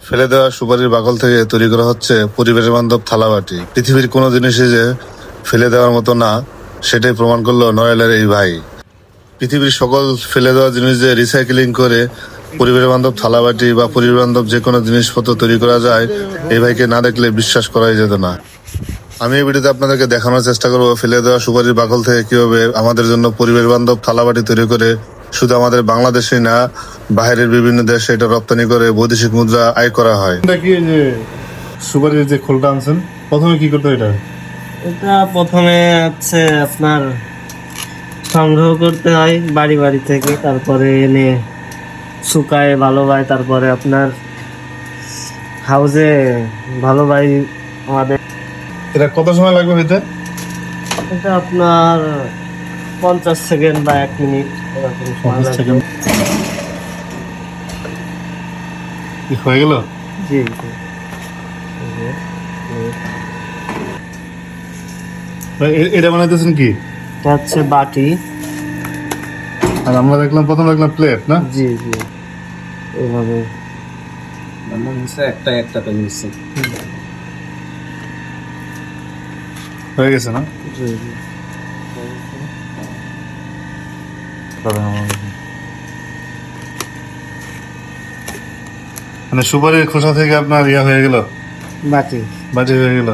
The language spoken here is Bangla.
ফেলে দেওয়া সুপারির বাকল থেকে তৈরি করা হচ্ছে পরিবেশ বান্ধব থালাবাটি। পৃথিবীর কোনো জিনিসই যে ফেলে দেওয়ার মতো না, সেটাই প্রমাণ করলো নড়াইলের এই ভাই। পৃথিবীর সকল ফেলে দেওয়া জিনিস যে রিসাইক্লিং করে পরিবেশ বান্ধব থালাবাটি বা পরিবেশ বান্ধব যে কোনো জিনিসপত্র তৈরি করা যায়, এই ভাইকে না দেখলে বিশ্বাস করাই যেত না। আমি এই ভিডিওতে আপনাদেরকে দেখানোর চেষ্টা করবো ফেলে দেওয়া সুপারির বাকল থেকে কিভাবে আমাদের জন্য পরিবেশ বান্ধব থালাবাটি তৈরি করে শুধু আমাদের বাংলাদেশেই না, বাইরের বিভিন্ন দেশে এটা রপ্তানি করে বৈদেশিক মুদ্রা আয় করা হয়। কি যে সুপারির যে খোলটা আনছেন, প্রথমে কি করতে এটা? এটা প্রথমে হচ্ছে আপনার সংগ্রহ করতে হয় বাড়ি বাড়ি থেকে, তারপরে এনে শুকায় ভালোভাবে, তারপরে আপনার হাউজে ভালোভাবে আমাদের। এটা কত সময় লাগবে হইতে? এটা আপনার 50 সেকেন্ড বা 1 মিনিট এরকম সময় লাগবে। কি হয়ে গেল? জি এটা বানাইতেছেন কি? এটা হচ্ছে বাটি, আর আমরা প্রথম দেখলাম প্লেট না? জি জি এইভাবে একটা একটা পেয়েছি। হয়ে গেছে না? জি জি। মানে সুপারির খোসা থেকে আপনার ইয়া হয়ে গেল, বাটি বাটি হয়ে গেল।